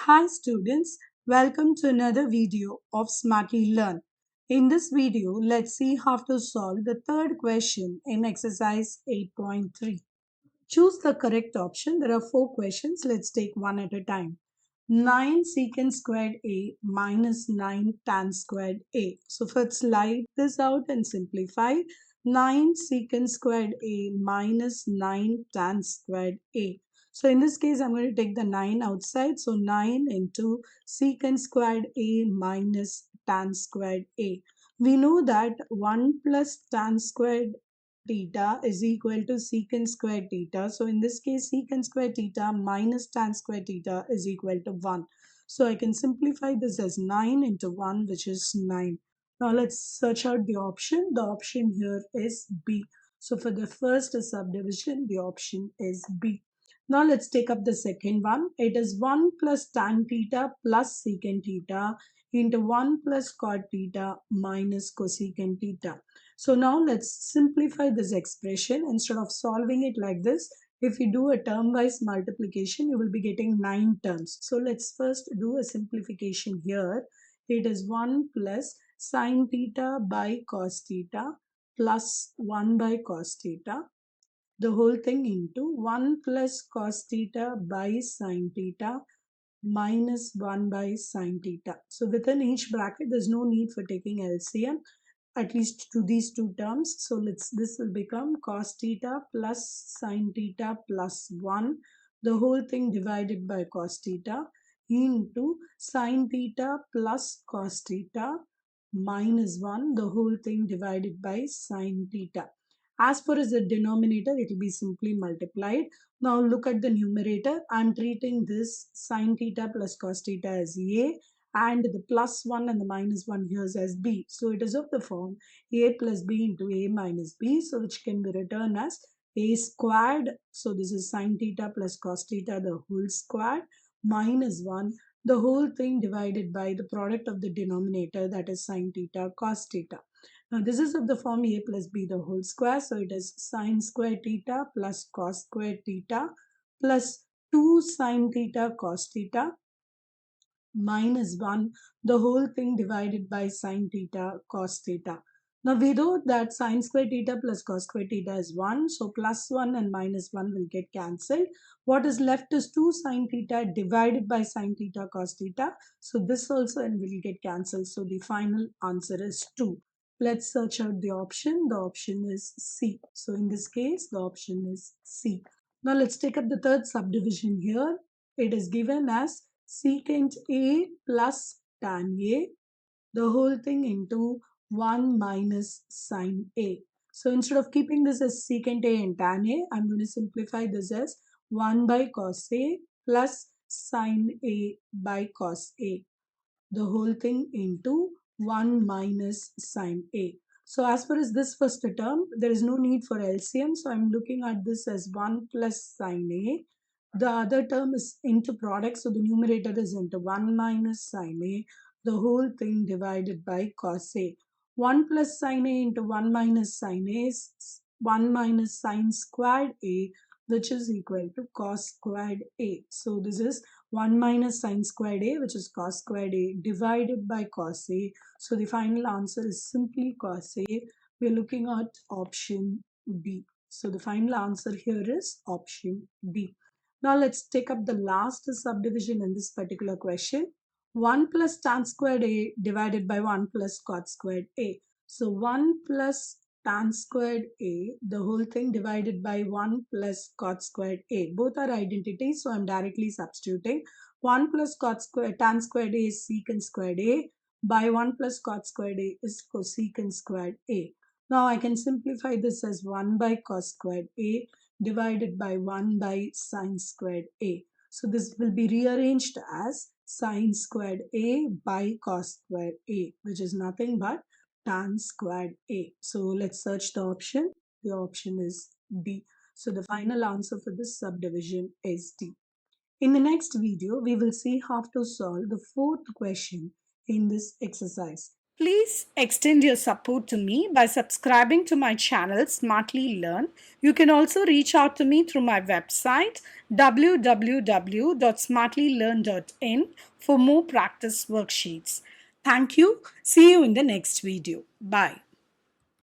Hi students, welcome to another video of Smartly Learn. In this video, let's see how to solve the third question in exercise 8.3. Choose the correct option. There are 4 questions. Let's take one at a time. 9 secant squared A minus 9 tan squared A. So first write this out and simplify. 9 secant squared A minus 9 tan squared A. So in this case, I'm going to take the 9 outside. So 9 into secant squared A minus tan squared A. We know that 1 plus tan squared theta is equal to secant square theta. So in this case, secant square theta minus tan square theta is equal to 1. So I can simplify this as 9 into 1, which is 9. Now let's search out the option. The option here is B. So for the first subdivision, the option is B. Now let's take up the second one. It is 1 plus tan theta plus secant theta into 1 plus cot theta minus cosecant theta. So now let's simplify this expression. Instead of solving it like this, if you do a term-wise multiplication, you will be getting 9 terms. So let's first do a simplification here. It is 1 plus sine theta by cos theta plus 1 by cos theta, the whole thing into 1 plus cos theta by sine theta minus 1 by sine theta. So within each bracket, there's no need for taking LCM, at least to these two terms. So this will become cos theta plus sine theta plus 1, the whole thing divided by cos theta into sine theta plus cos theta minus 1, the whole thing divided by sine theta. As far as the denominator, it will be simply multiplied. Now look at the numerator. I'm treating this sine theta plus cos theta as A, and the plus 1 and the minus 1 here is as B. So it is of the form A plus B into A minus B, so which can be written as A squared. So this is sine theta plus cos theta, the whole squared, minus 1, the whole thing divided by the product of the denominator, that is sine theta cos theta. Now this is of the form A plus B the whole square. So it is sine square theta plus cos square theta plus 2 sine theta cos theta minus 1, the whole thing divided by sine theta cos theta. Now we know that sine square theta plus cos square theta is 1. So plus 1 and minus 1 will get cancelled. What is left is 2 sine theta divided by sine theta cos theta. So this also will get cancelled. So the final answer is 2. Let's search out the option. The option is C. So in this case, the option is C. Now let's take up the third subdivision here. It is given as secant A plus tan A, the whole thing into 1 minus sine A. So instead of keeping this as secant A and tan A, I'm going to simplify this as 1 by cos A plus sine A by cos A, the whole thing into 1 minus sine A. So as far as this first term, there is no need for LCM. So I'm looking at this as 1 plus sine A. The other term is into product. So the numerator is into 1 minus sine A, the whole thing divided by cos A. 1 plus sine A into 1 minus sine A is 1 minus sine squared A, which is equal to cos squared A. So this is 1 minus sine squared A, which is cos squared A, divided by cos A. So the final answer is simply cos A. We're looking at option B. So the final answer here is option B. Now let's take up the last subdivision in this particular question. 1 plus tan squared A divided by 1 plus cot squared A. So 1 plus tan squared A, the whole thing divided by 1 plus cot squared A. Both are identities, so I'm directly substituting. 1 plus cot squared, tan squared A is secant squared A, by 1 plus cot squared A is cosecant squared A. Now I can simplify this as 1 by cos squared A divided by 1 by sine squared A. So this will be rearranged as sine squared A by cos squared A, which is nothing but tan squared A. So let's search the option. The option is D. So the final answer for this subdivision is D. In the next video, we will see how to solve the fourth question in this exercise. Please extend your support to me by subscribing to my channel Smartly Learn. You can also reach out to me through my website www.smartlylearn.in for more practice worksheets. Thank you. See you in the next video. Bye.